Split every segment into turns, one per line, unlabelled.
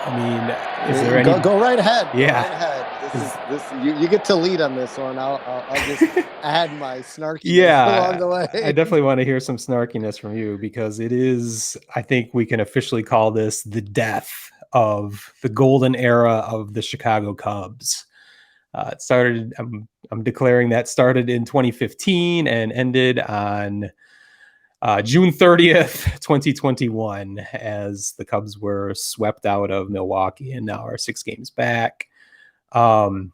I mean, is there any?
Go right ahead. Go
Yeah.
right ahead. This
Is,
is this. You get to lead on this one. I'll just add my snarkiness along
yeah,
the
I
way.
definitely want to hear some snarkiness from you because it is, I think we can officially call this the death of the golden era of the Chicago Cubs. It started, I'm declaring that started in 2015 and ended on June 30th, 2021, as the Cubs were swept out of Milwaukee and now are 6 games back. Um,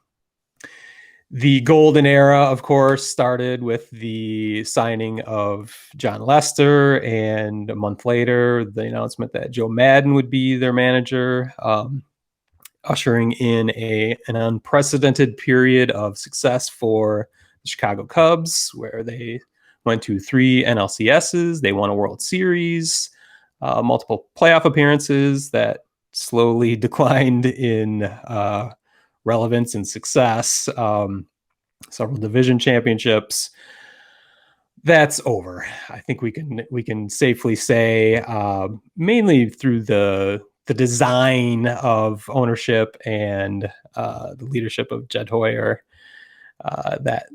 the golden era, of course, started with the signing of Jon Lester, and a month later, the announcement that Joe Maddon would be their manager, ushering in an unprecedented period of success for the Chicago Cubs, where they went to 3 NLCSs, they won a World Series, multiple playoff appearances that slowly declined in relevance and success, several division championships. That's over. I think we can safely say, mainly through the design of ownership and the leadership of Jed Hoyer, that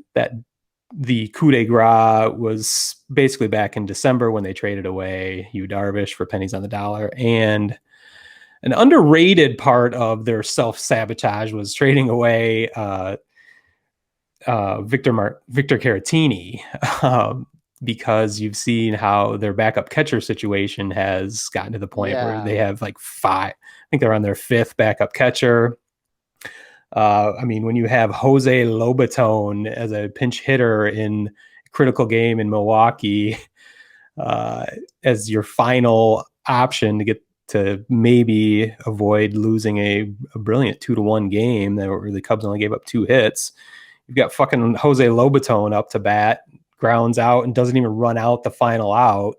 the coup de grace was basically back in December when they traded away Yu Darvish for pennies on the dollar. And an underrated part of their self-sabotage was trading away Victor Caratini, because you've seen how their backup catcher situation has gotten to the point where
Yeah.
they have like 5. I think they're on their 5th backup catcher. I mean, when you have Jose Lobaton as a pinch hitter in a critical game in Milwaukee, uh, as your final option to get to maybe avoid losing a brilliant 2-1 game where the Cubs only gave up 2 hits. You've got fucking Jose Lobaton up to bat, grounds out, and doesn't even run out the final out,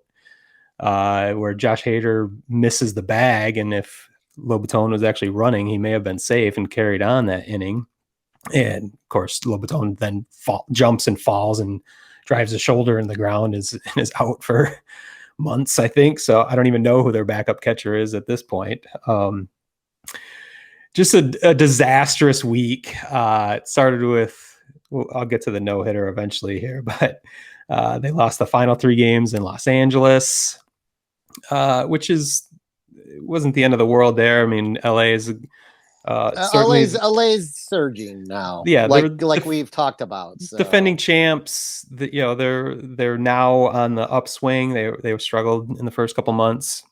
where Josh Hader misses the bag. And if Lobaton was actually running, he may have been safe and carried on that inning. And of course, Lobaton then jumps and falls and drives a shoulder in the ground, is out for months, I think. So I don't even know who their backup catcher is at this point. Just a disastrous week. It started with, well, I'll get to the no-hitter eventually here, but they lost the final 3 games in Los Angeles, which wasn't the end of the world there. I mean, LA is certainly,
LA's surging now,
yeah, they're
like we've talked about. So
defending champs. They're now on the upswing. They struggled in the first couple months.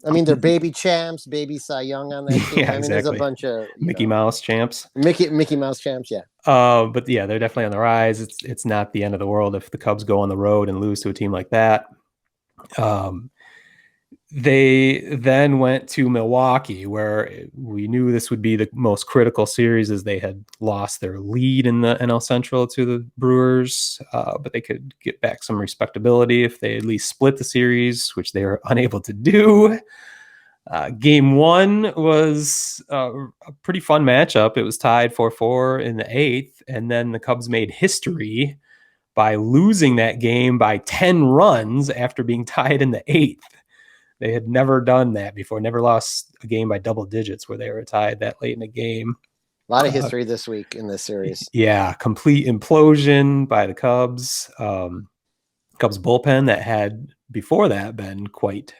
I mean, they're baby champs, baby Cy Young on that team.
Yeah,
I mean, there's a
exactly.
bunch of
Mickey Mouse champs.
Mickey Mouse champs. Yeah.
But yeah, they're definitely on the rise. It's not the end of the world if the Cubs go on the road and lose to a team like that. They then went to Milwaukee, where we knew this would be the most critical series, as they had lost their lead in the NL Central to the Brewers, but they could get back some respectability if they at least split the series, which they were unable to do. Game 1 was a pretty fun matchup. It was tied 4-4 in the 8th, and then the Cubs made history by losing that game by 10 runs after being tied in the 8th. They had never done that before, never lost a game by double digits where they were tied that late in a game.
A lot of history this week in this series.
Yeah, complete implosion by the Cubs. Cubs bullpen that had before that been quite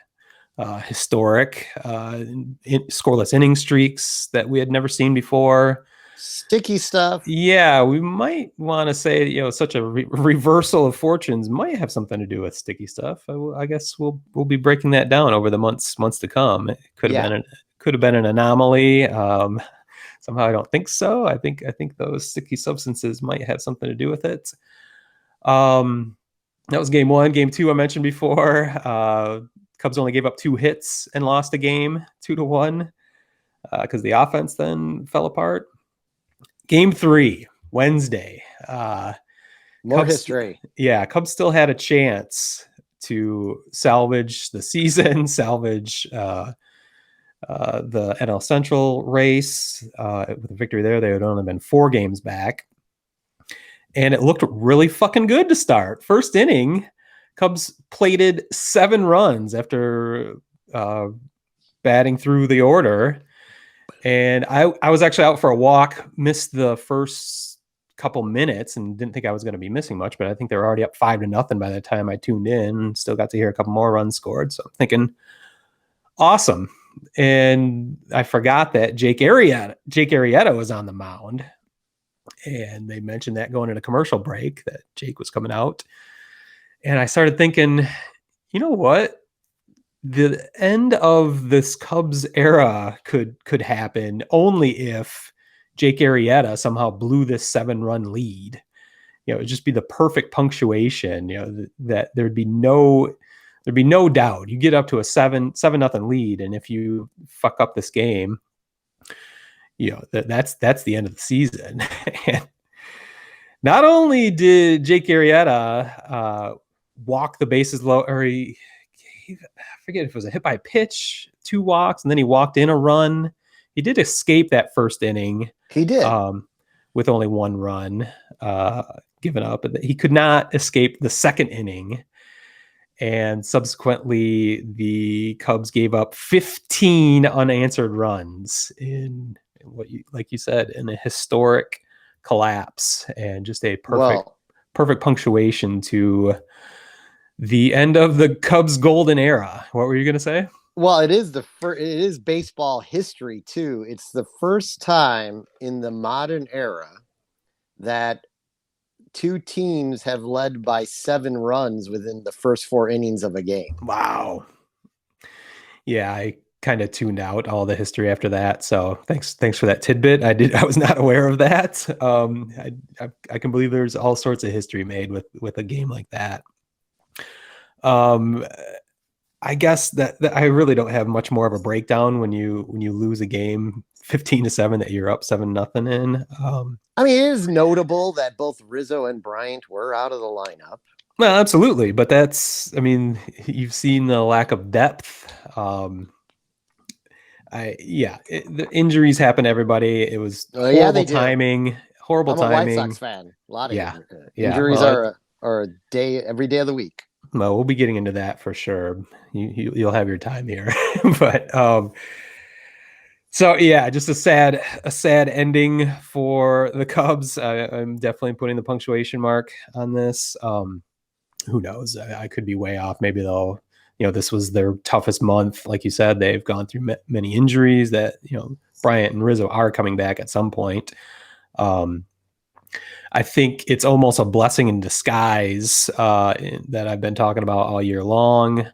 historic, scoreless inning streaks that we had never seen before.
Sticky stuff.
Yeah, we might want to say, such a reversal of fortunes might have something to do with sticky stuff. I guess we'll be breaking that down over the months to come. It could have been an anomaly. Somehow I don't think so. I think those sticky substances might have something to do with it. That was game 1. Game 2 I mentioned before. Cubs only gave up 2 hits and lost a game 2-1 because the offense then fell apart. Game 3, Wednesday.
More history.
Yeah, Cubs still had a chance to salvage the season, salvage the NL Central race. With a victory there, they had only been 4 games back. And it looked really fucking good to start. First inning, Cubs plated 7 runs after batting through the order. And I was actually out for a walk, missed the first couple minutes and didn't think I was going to be missing much, but I think they were already up 5-0 by the time I tuned in and still got to hear a couple more runs scored. So I'm thinking, awesome. And I forgot that Jake Arrieta was on the mound. And they mentioned that going into commercial break that Jake was coming out. And I started thinking, you know what? The end of this Cubs era could happen only if Jake Arrieta somehow blew this 7-run lead. You know, it'd just be the perfect punctuation. You know, that there'd be no doubt. You get up to a 7-0 lead, and if you fuck up this game, you know that's the end of the season. And not only did Jake Arrieta walk the bases low, or I forget if it was a hit by pitch, 2 walks, and then he walked in a run. He did escape that first inning.
He did.
With only 1 run given up. He could not escape the second inning. And subsequently, the Cubs gave up 15 unanswered runs in like you said, in a historic collapse, and just a perfect punctuation to the end of the Cubs golden era. What were you going to say?
Well, it is baseball history too. It's the first time in the modern era that 2 teams have led by 7 runs within the first 4 innings of a game.
Wow. Yeah, I kind of tuned out all the history after that. So thanks for that tidbit. I was not aware of that. I can believe there's all sorts of history made with a game like that. I guess that I really don't have much more of a breakdown when you lose a game 15-7 that you're up 7-0 in.
I mean, it is notable that both Rizzo and Bryant were out of the lineup.
Well, absolutely, but you've seen the lack of depth. The injuries happen to everybody. It was horrible timing. Horrible timing.
I'm a White Sox fan. A lot of injuries are a day every day of the week.
Well, we'll be getting into that for sure. You'll have your time here, but so yeah, just a sad ending for the Cubs. I'm definitely putting the punctuation mark on this. Who knows? I could be way off. Maybe they'll, this was their toughest month. Like you said, they've gone through many injuries that, Bryant and Rizzo are coming back at some point. I think it's almost a blessing in disguise that I've been talking about all year long,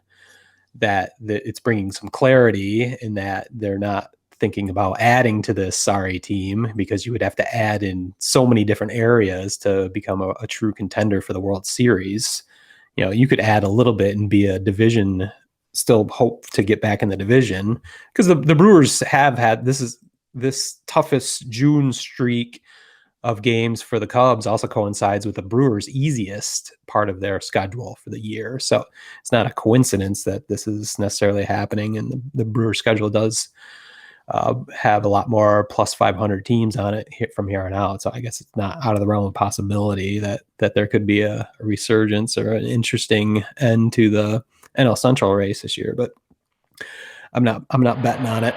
that it's bringing some clarity in that they're not thinking about adding to this sorry team, because you would have to add in so many different areas to become a true contender for the World Series. You could add a little bit and be a division, still hope to get back in the division, because the Brewers have had this toughest June streak of games for the Cubs also coincides with the Brewers' easiest part of their schedule for the year. So it's not a coincidence that this is necessarily happening, and the Brewers' schedule does have a lot more plus 500 teams on it from here on out. So I guess it's not out of the realm of possibility that there could be a resurgence or an interesting end to the NL Central race this year, but I'm not betting on it.